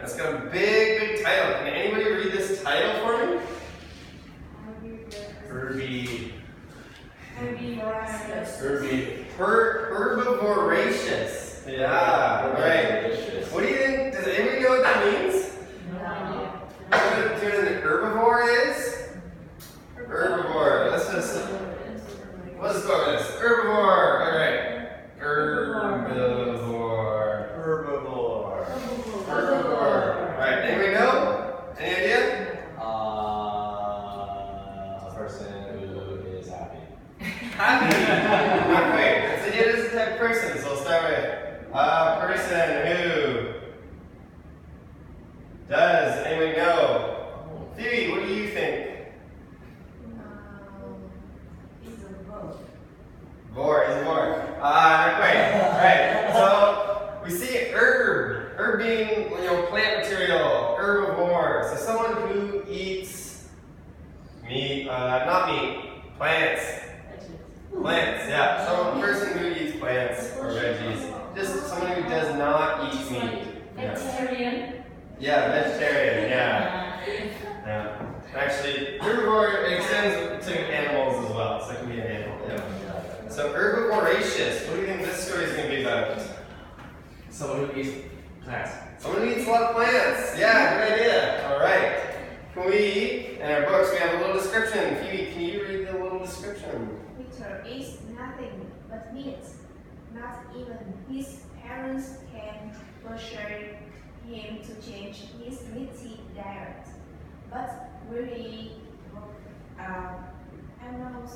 It's got a big, big title. Can anybody read this title for me? Herbivoracious. Yeah, right. What do you think? Does anybody know what that means? No. Do you know what an herbivore is? Herbivore. Let's go with this. Herbivore. All right. Herbivore. All right. Anybody know? Any idea? A person who is happy. Happy. Not quite. It is a type of person, so we'll start with a person who does. Anybody know? Phoebe, what do you think? It's a boat. Vor is vor. Not quite. Alright, so we see herb being, plant material, herbivore. So someone who eats meat, not meat, plants. Plants, yeah. Some person who eats plants or veggies. Just someone who does not eat meat. Vegetarian. Yeah, vegetarian, yeah. Actually, herbivore extends to animals as well, so it can be an animal. Yeah. So herbivoracious, what do you think this story is going to be about? Someone who eats plants. Someone who eats a lot of plants. Yeah, good idea. All right. Can we, in our books, we have a little description. Phoebe, can you read the little description? Peter eats nothing but meat. Not even his parents can persuade him to change his meaty diet. But really, animals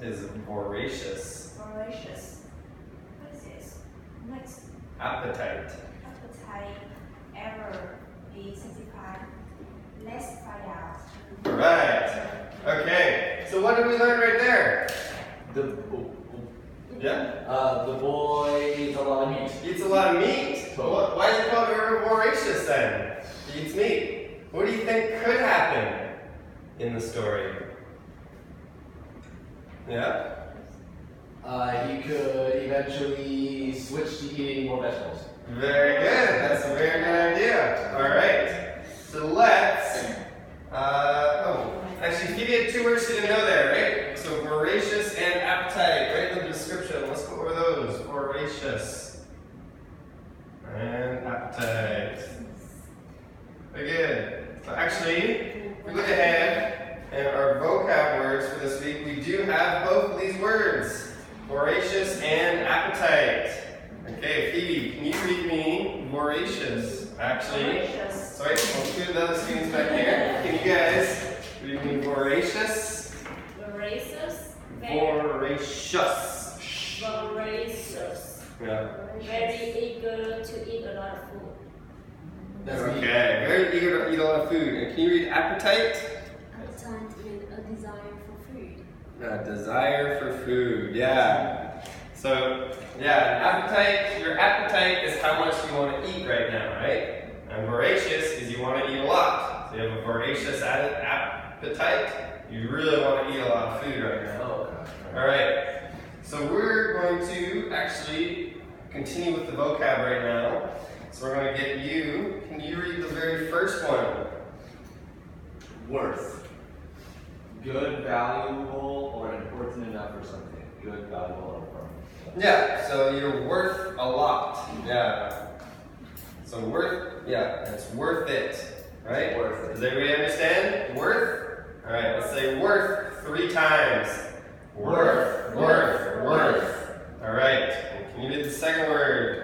Is voracious. voracious. What is this? Next, Appetite. appetite ever be satisfied? Let's find out. Right. Okay. So what did we learn right there? The boy eats a lot of meat. Eats a lot of meat. Why is it called herbivoracious then? He eats meat. What do you think could happen in the story? Yeah? He could eventually switch to eating more vegetables. Very good. That's a very good idea. All right. So let's. Actually, Phoebe had 2 words she didn't know there, right? So voracious and appetite. Right in the description. Let's go over those. Voracious and appetite. Very good. So actually, if we look ahead and our vocab words for this week, we do have both of these words, voracious and appetite. Okay, Phoebe, can you read me voracious? Actually, Voracious. sorry, I'll do the other students back here. Can you guys read me voracious? Voracious. Voracious. Voracious. Yeah. Very eager to eat a lot of food. That's me. Okay, very eager to eat a lot of food. And can you read appetite? Appetite and a desire for food. A desire for food, yeah. So, yeah, appetite, your appetite is how much you want to eat right now, right? And voracious is you want to eat a lot. So you have a voracious appetite, you really want to eat a lot of food right now. Alright, so we're going to actually continue with the vocab right now. So we're going to get you, can you read the very first one? Worth. Good, valuable, or important enough for something. Good, valuable, or important. Yeah, so you're worth a lot. Yeah. So worth, yeah, it's worth it, right? Worth it. Does everybody understand? Worth? All right, let's say worth 3 times. Worth, worth, worth. All right, can you read the second word?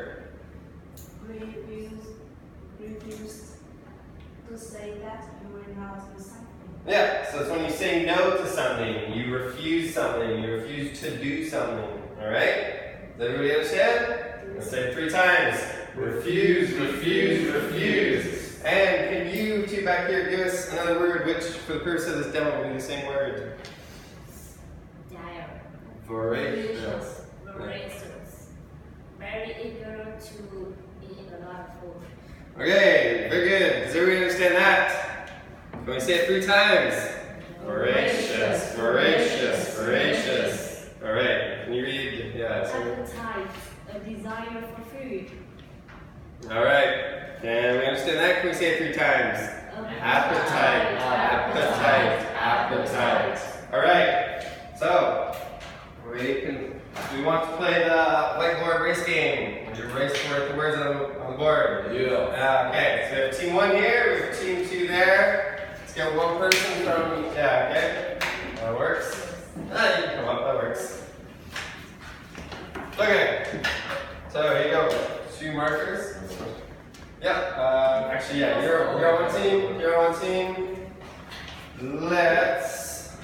Refuse to say that you will not do something. Yeah, so it's when you say no to something, you refuse something, you refuse to do something. All right? Does everybody understand? Let's say it 3 times. Refuse, refuse, refuse. And can you two back here give us another word which for the purpose of this demo will be the same word? Dire. Voracious. Voracious. Very eager to eat a lot of food. Okay, very good. Does everybody understand that? Can we say it 3 times? Voracious, voracious, voracious. All right, can you read? Yeah. Appetite, a desire for food. All right. Can we understand that? Can we say it 3 times? Appetite, appetite, appetite. All right. So we want to play the whiteboard race game. Would you race for the words on the board? Yeah. Okay. So we have team 1 here. We have team 2 there. Let's get one person from. Yeah. Okay. That works. Ah, you can come up. That works. Okay. So here you go. 2 markers. Yeah. Actually, yeah. You're on one team. You're on one team. Let's.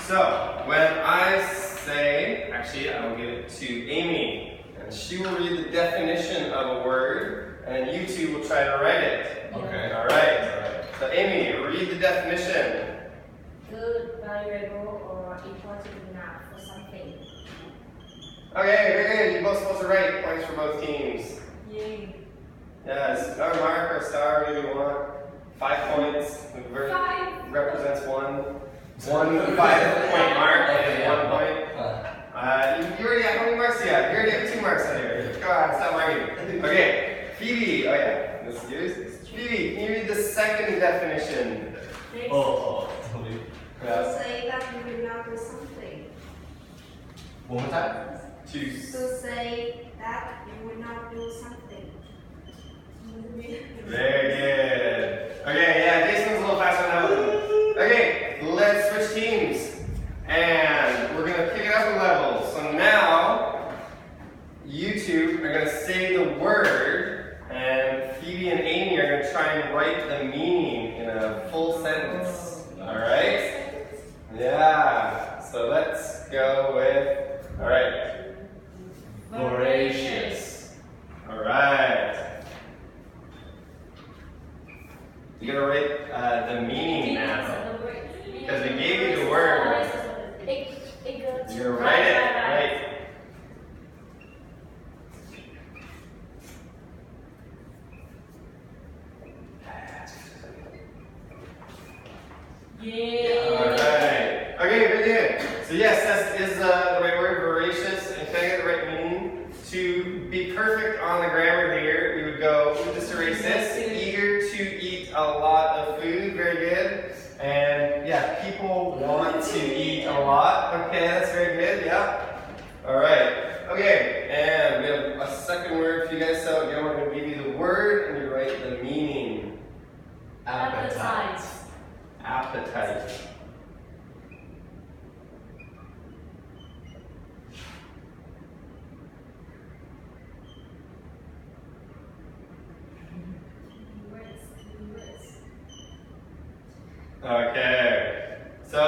So when I say, actually, I will give it to Amy, and she will read the definition of a word, and you 2 will try to write it. Okay. All right. So Amy, read the definition. Good, valuable, or important enough for something. Okay, very good. You're both supposed to write points for both teams. Yay. Yes, or mark or star, whatever you want. 5 points. Represents one 5-point mark and 1 point. You already have how many marks do you have? You already have 2 marks on here. Go on, stop marking. Okay, Phoebe. Oh yeah, this is yours. Phoebe, can you read the second definition? Tell me. To say that you will not do something. One more time. Choose. To say that you will not do something. Very good. Okay, yeah, Jason's a little faster than that one. Okay, let's switch teams. And we're going to pick it up a level. So now, you 2 are going to say the word, and Phoebe and Amy are going to try and write the meaning in a full sentence. Alright? Yeah. So let's go with, alright. Voracious. Alright. You're gonna write the meaning now. Because we gave you the word. You're gonna write it, right? Alright. Okay, very good. So yes, that is the right word, voracious. And can I get the right meaning? To be perfect on the grammar here, we would just erase this. Eager to eat a lot of food, very good. And yeah, people want to eat a lot. Okay, that's very good, yeah. Alright, okay, and we have a second word for you guys. So again, we're going to give you the word and you write the meaning. Appetite. Appetite. Okay, so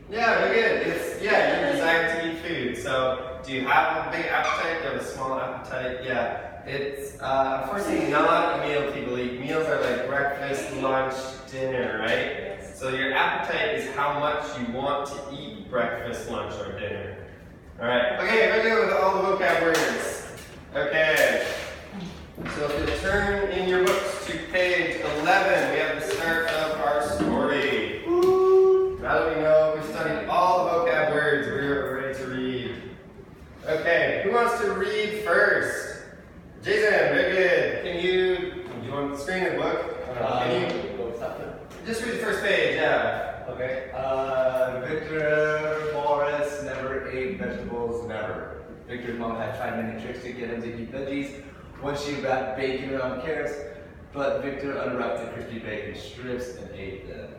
yeah, very good. It's your desire to eat food. So, do you have a big appetite? Do you have a small appetite? Yeah, it's unfortunately not a meal people eat. Meals are like breakfast, lunch, dinner, right? So your appetite is how much you want to eat breakfast, lunch, or dinner. All right. Okay, we're going with all the vocab words. Okay. So if you turn in your books to page 11, we have the start of our story. Now that we know we've studied all the vocab words, we're ready to read. Okay, who wants to read first? Jason, very good. Do you want the screen of the book? Can you just read the first page? Yeah. Okay. Victor Morris never ate vegetables, never. Victor's mom had tried many tricks to get him to eat veggies. Once she wrapped bacon around carrots, but Victor unwrapped the crispy bacon strips and ate them.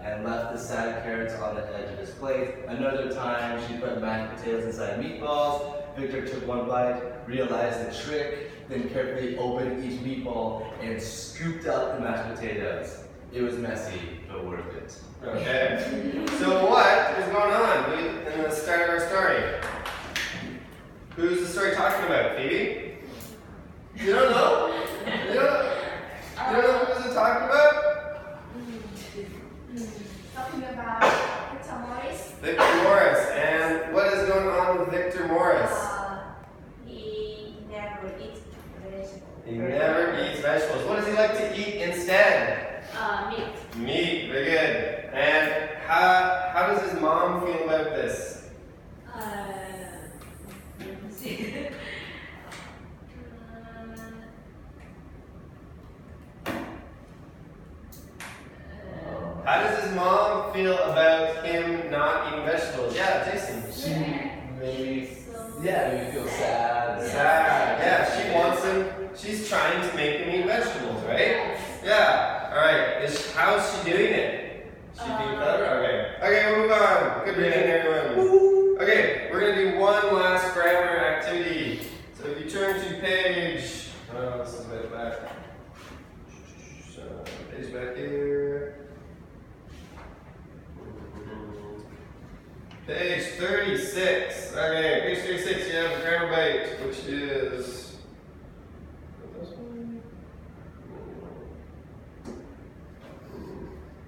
And left the sad carrots on the edge of his plate. Another time, she put mashed potatoes inside meatballs. Victor took one bite, realized the trick, then carefully opened each meatball and scooped out the mashed potatoes. It was messy, but worth it. Okay. So what is going on in the start of our story? Who's the story talking about? Phoebe? You don't know? You don't know who's it talking about? Talking about Victor Morris. Victor Morris. And what is going on with Victor Morris? He never eats vegetables. He never eats vegetables. What does he like to eat instead? Meat. Meat, very good. And how does his mom feel about this? Let me see. How does his mom feel about him not eating vegetables? Yeah, Jason. Maybe, So- maybe feel sad. Sad. Yeah, she wants him. She's trying to make him eat vegetables, right? Yeah. All right. How's she doing it? She being clever? Okay. Okay, we'll move on. Good reading, everyone. Okay, we're gonna do one last grammar activity. So if you turn to page, this is a bit back. So page back here. Page 36. Okay, page 36. You have the grammar bite, which is.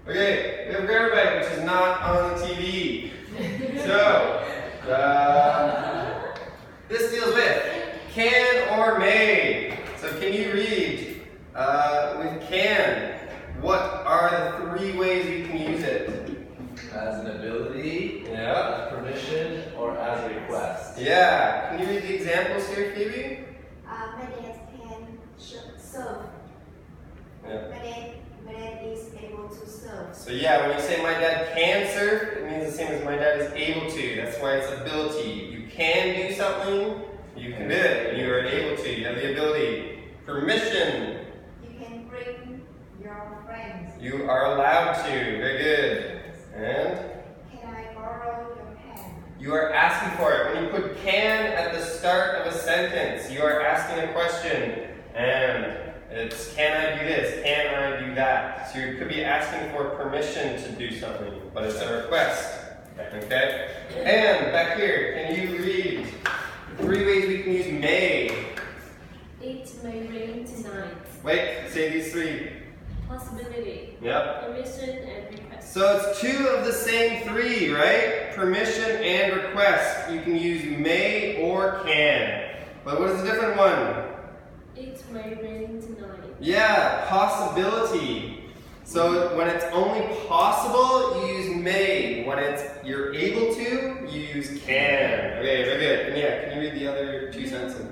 Okay, we have grammar bite, which is not on the TV. So, this deals with can or may. So, can you read with can? What are the 3 ways you can use it? As an ability, Yeah. as permission, or as a request. Yeah. Can you read the examples here, Phoebe? My dad can serve. Yeah. My dad is able to serve. So yeah, when you say my dad can surf, it means the same as my dad is able to. That's why it's ability. You can do something, you can do it. You are able to. You have the ability. Permission. You can bring your friends. You are allowed to. Very good. And Can I borrow your pen? you are asking for it. When you put can at the start of a sentence, you are asking a question. And it's can I do this? Can I do that? So you could be asking for permission to do something, but it's a request. Okay? And back here, can you read 3 ways we can use may? It may rain tonight. Wait, say these 3. Possibility. Yep. Permission and request. So it's 2 of the same 3, right? Permission and request. You can use may or can. But what is the different one? It may rain tonight. Yeah, possibility. So when it's only possible, you use may. When you're able to, you use can. Okay, very good. And yeah, can you read the other 2 sentences?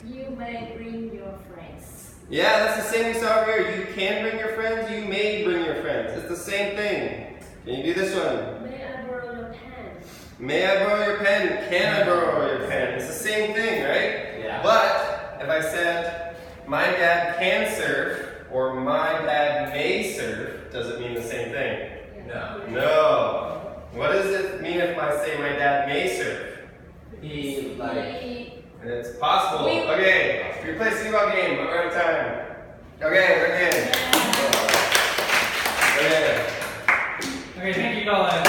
You may bring your friends. Yeah, that's the same we saw over here. You can bring your friends, you may bring your friends. It's the same thing. Can you do this one? May I borrow your pen? May I borrow your pen? Can I borrow your pen? It's the same thing, right? Yeah. But if I said, my dad can surf, or my dad may surf, does it mean the same thing? No. No. What does it mean if I say my dad may surf? He, like, May- It's possible. Okay, replace the ball game. We're out of time. Okay, we're in. Okay. Okay, thank you, Colin.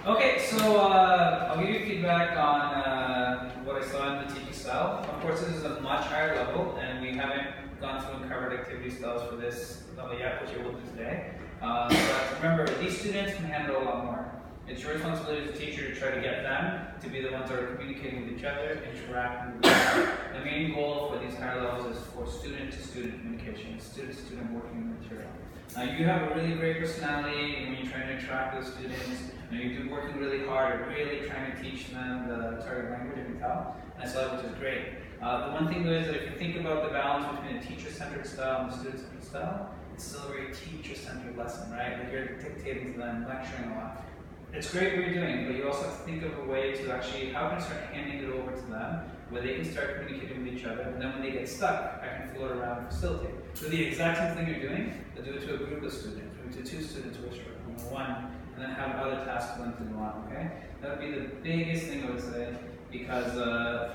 Okay, so I'll give you feedback on what I saw in the teaching style. Of course, this is a much higher level, and we haven't gone through and covered activity styles for this level yet, which we will do today. But remember, these students can handle a lot more. It's your responsibility as a teacher to try to get them to be the ones that are communicating with each other, interacting with each other. The main goal for these higher levels is for student-to-student communication, student-to-student working material. You have a really great personality when you're trying to interact with students. You're working really hard, really trying to teach them the target language, you can tell. And I saw it, which is great. The one thing though is that if you think about the balance between a teacher-centered style and a student-centered style, it's still a very teacher-centered lesson, right? Like you're dictating to them, lecturing a lot. It's great what you're doing, but you also have to think of a way to actually, how can I start handing it over to them, where they can start communicating with each other, and then when they get stuck, I can float around and facilitate. So the exact same thing you're doing, but do it to a group of students, or to 2 students who are struggling, or 1, and then have other tasks for them to go on, okay? That would be the biggest thing I would say, because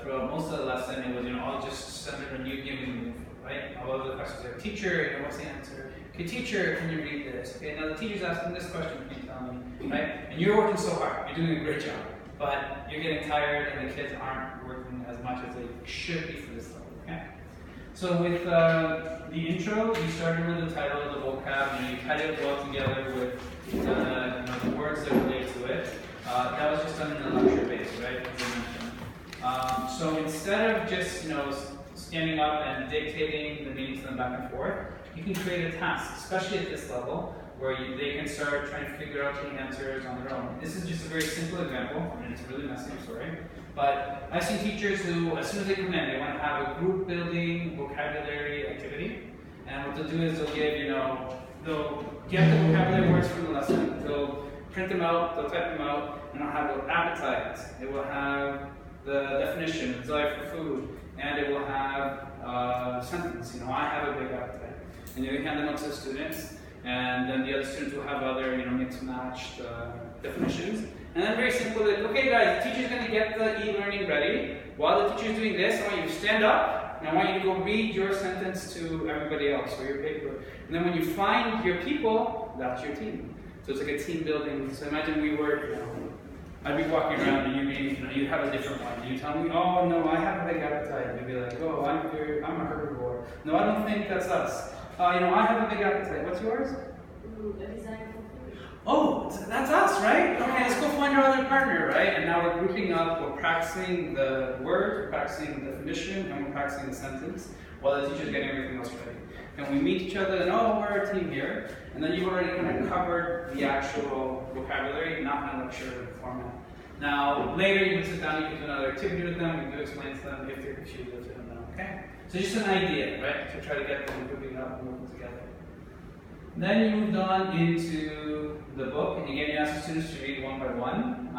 throughout most of the lesson, it was, all just centered on you giving the info, right? All of the questions are, teacher, what's the answer? Okay, teacher, can you read this? Okay, now the teacher's asking this question, can you tell me? Right? And you're working so hard, you're doing a great job, but you're getting tired and the kids aren't working as much as they should be for this level, okay? So with the intro, you started with the title of the vocab, you tied it well together with the words that relate to it. That was just done in the lecture base, right? As I mentioned. So instead of just standing up and dictating the meaning to them back and forth, you can create a task, especially at this level, where they can start trying to figure out the answers on their own. This is just a very simple example, and it's really messy, I'm sorry. But I've seen teachers who, as soon as they come in, they want to have a group building vocabulary activity. And what they'll do is they'll they'll get the vocabulary words from the lesson, they'll print them out, they'll type them out, and it'll have an appetite. It will have the definition, desire for food, and it will have a sentence, I have a big appetite. And you hand them out to the students, and then the other students will have other, mixed matched definitions. And then very simple, okay guys, the teacher's gonna get the e-learning ready. While the teacher's doing this, I want you to stand up, and I want you to go read your sentence to everybody else, or your paper. And then when you find your people, that's your team. So it's like a team building. So imagine we were, I'd be walking around and you have a different one. And you tell me, oh no, I have a big appetite. You'd be like, oh, I'm a herbivore. No, I don't think that's us. I have a big appetite. What's yours? A desire for food. Oh, that's us, right? Okay, let's go find our other partner, right? And now we're grouping up, we're practicing the word, we're practicing the definition, and we're practicing the sentence while the teacher's getting everything else ready. And we meet each other and, oh, we're a team here. And then you've already kind of covered the actual vocabulary, not in a lecture format. Now, later you can sit down, you can do another activity with them, you can explain to them if they're confused, let them know, okay? So just an idea, right? To try to get them grouping up and working together. Then you moved on into the book, and again you asked the students to read one by one.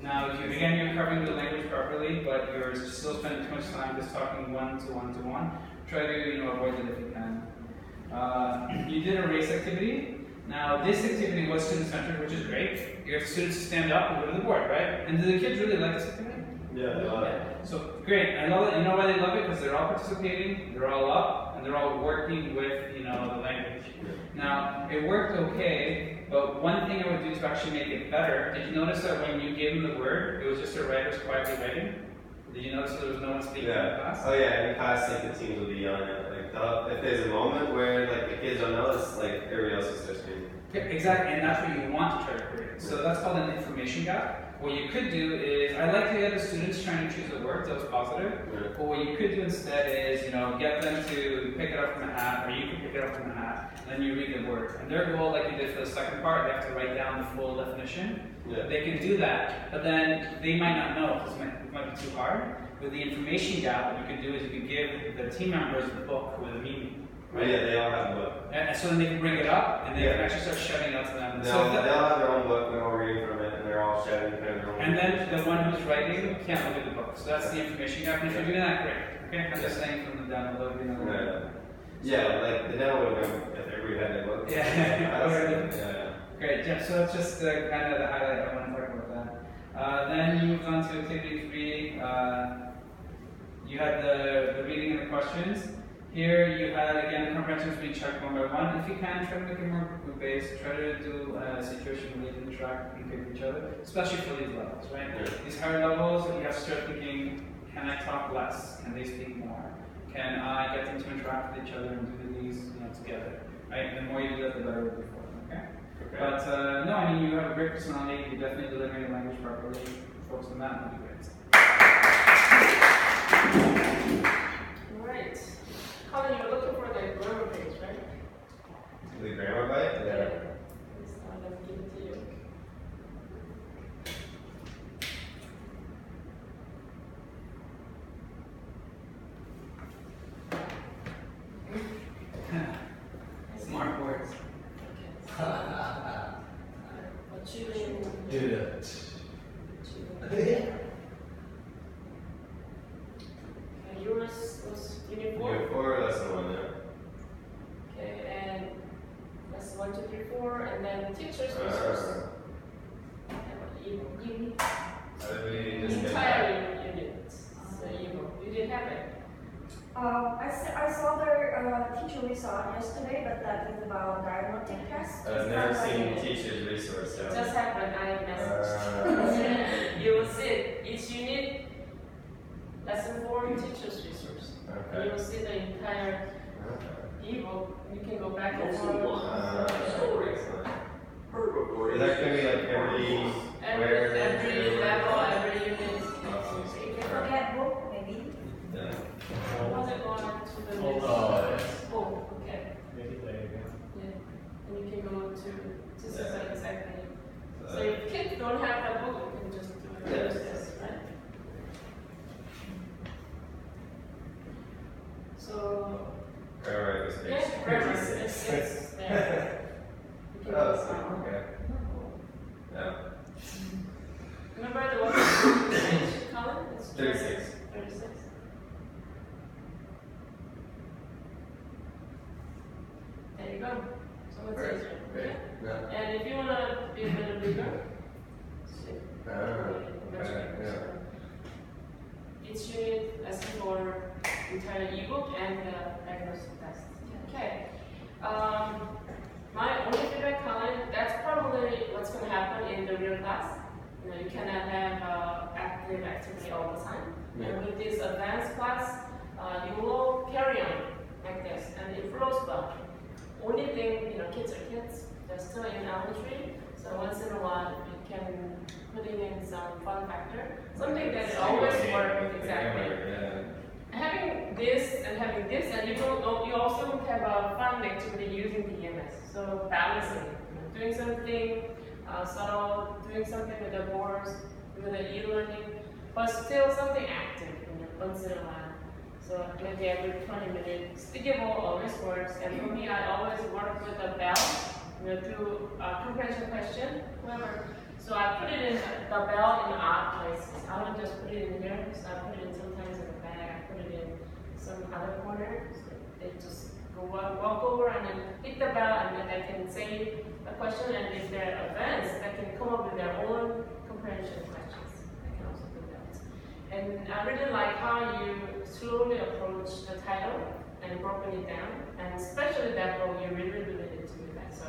Now, you're covering the language properly, but you're still spending too much time just talking one to one. Try to avoid it if you can. You did a race activity. Now, this activity was student-centered, which is great. You have students to stand up and go to the board, right? And do the kids really like this activity? Yeah, they love it. So great. I love it. You know why they love it? Because they're all participating, they're all up, and they're all working with the language. Now, it worked okay, but one thing I would do to actually make it better, did you notice that when you gave them the word, it was just the writers quietly writing? Did you notice there was no one speaking in the class? Oh yeah, in class, the teams will be yelling at if there's a moment where the kids don't know, it's everybody else will start speaking. Yeah, exactly, and that's what you want to try to create. So that's called an information gap. What you could do is, I like to get the students trying to choose a word that was positive. Yeah. But what you could do instead is, get them to pick it up from a hat, or you can pick it up from a hat, and then you read the word. And their goal, like you did for the second part, they have to write down the full definition. Yeah. They can do that, but then they might not know because it might be too hard. With the information gap, what you could do is you could give the team members the book with a meaning. Right? Yeah, they all have a book. And so then they can bring it up, and they can actually start shouting out to them. They'll have their own book, they're all reading from it, and they're all shouting their own. And then the one who's writing can't look at the book. So that's the information gap. And if you're doing that, great. Okay, I'm just saying from the down below, Yeah, the demo would know if everybody had their book. Yeah. Great. Yeah. So that's just kind of the highlight. I want to talk about that. Then you moved on to activity 3. You had the reading and the questions. Here you had, again, the comprehension being checked one by one. If you can, try to make it more group-based. Try to do a situation where they interact and communicate with each other, especially for these levels, right? Yeah. These higher levels, you have to start thinking, can I talk less? Can they speak more? Can I get them to interact with each other and do these together? Right? The more you do that, the better it will be for them, okay? But no, I mean, you have a great personality. You're definitely delivering the language properly. Focus on that, and it'll be great. Alright. Colin, you were looking for the grammar page, right? The grammar bite? Yeah. Let's give it to you. Smart words. What you do? Do it. Yours was unit 4? Unit 4, lesson 1, yeah. Okay, and lesson 1, 2, 3, 4, and then teacher's resource. Unit. Entire unit. So you didn't have it. I saw their teacher resource yesterday, but that is about diagnostic tests. I've never seen teacher's resource, so. Just happened, I messaged. You will see each unit, lesson 4, teacher's resource. Okay. You will see the entire ebook. You can go back and forth. Is that going to be every Every level, every unit. Awesome. forget book, maybe. Yeah. Was it going to the Oh, next? no. Oh, okay. Maybe later. Yeah. And you can go to Yeah. exactly. So if kids don't have that book, you can just do it Yes. this, right? So Grammar is page yeah, grammar 36. is there. You can Oh, go some. okay. Yeah. Remember the one page, Colin? It's 36. 36. There you go. So it's easier. Great. Yeah. Yeah. And if you want to be a bit bigger, see. Yeah. Each unit asks for entire ebook and the diagnostic test. Okay. My only feedback, Colin, that's probably what's going to happen in the real class. You know, you cannot have active activity all the time. Yeah. And with this advanced class, you will carry on like this, and it flows well. Only thing, you know, kids are kids. They're still in elementary, so once in a while you can putting in some fun factor, something that always works exactly. Yeah. Having this, and you also have a fun activity using the EMS. So balancing, doing something subtle, doing something with the boards, with the e-learning, but still something active, you know, once in a while. So maybe every 20 minutes, stickable always works. And for me, I always work with a bell, you know, do a comprehension question, whoever. So I put it in the bell in odd places. I don't just put it in here, so I put it in sometimes in the bag, I put it in some other corner. So they just walk over and then hit the bell, and then they can say the question, and if they're advanced, they can come up with their own comprehension questions. They can also do that. And I really like how you slowly approach the title and broken it down, and especially that book, you really related to that. So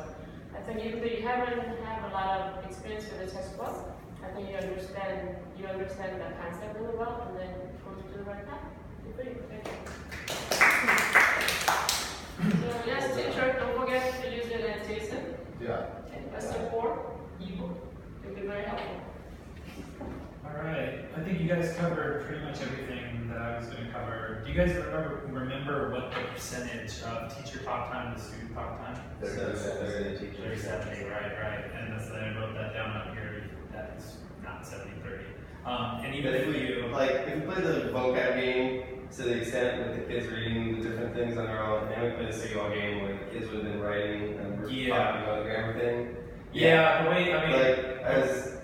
I think even though you haven't had a lot of experience with the textbook, I think you understand the concept really well, and then go to the right path. Good for you. Thank you. So yes, teacher, don't forget to use it as Jason. Yeah. Okay, lesson 4, ebook. It'll be very helpful. Alright, I think you guys covered pretty much everything that I was going to cover. Do you guys remember what the percentage of teacher talk time to student talk time? 30-70, right. And that's, I wrote that down up here. That's not 70-30. And even if you if we play the vocab game to the extent with the kids reading the different things on their own, and we play the signal game where the kids would have been writing and we're talking about the grammar thing. Yeah, the way, I mean,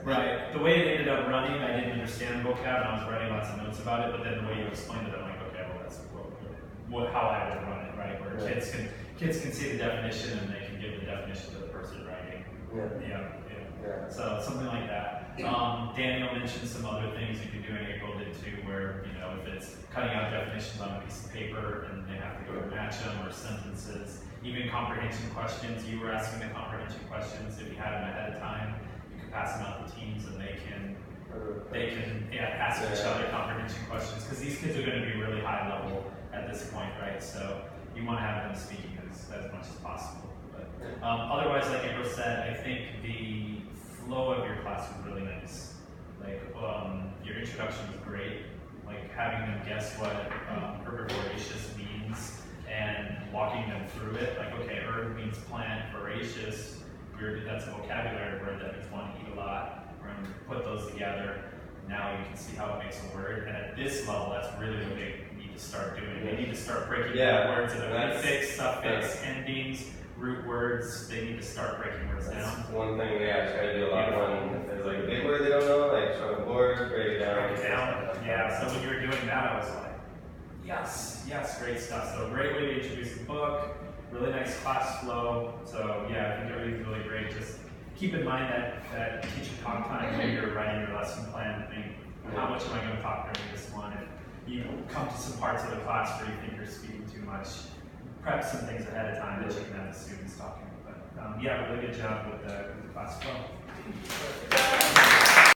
Right. The way it ended up running, I didn't understand vocab, and I was writing lots of notes about it. But then the way you explained it, I'm like, okay, well, that's how I would run it, right? Where kids can see the definition and they can give the definition to the person writing. Yeah. So something like that. Daniel mentioned some other things you could do, and April did too, where if it's cutting out definitions on a piece of paper and they have to go to match them, or sentences, even comprehension questions. You were asking the comprehension questions. If you had them ahead of time, pass them out to teams, and they can ask each other comprehension questions, because these kids are going to be really high level at this point, right? So you want to have them speaking as much as possible. But otherwise, like April said, I think the flow of your class was really nice. Like your introduction was great. Like having them guess what herbivoraceous means and walking them through it. Like, okay, herb means plant, voracious. That's a vocabulary word that means want to eat a lot. We're going to put those together. Now you can see how it makes a word. And at this level, that's really what they need to start doing. They need to start breaking down words into prefix, suffix, endings, root words. They need to start breaking words down. One thing we try to do a lot when if there's like a big word they don't know, like show the board, break it down. Yeah, so when you were doing that, I was like, yes, great stuff. So great way to introduce the book. Really nice class flow. So yeah, I think everything's really great. Just keep in mind that teacher talk time when you're writing your lesson plan. Think, how much am I going to talk during this one? If you come to some parts of the class where you think you're speaking too much, prep some things ahead of time that you can have the students talking. But yeah, really good job with the class flow.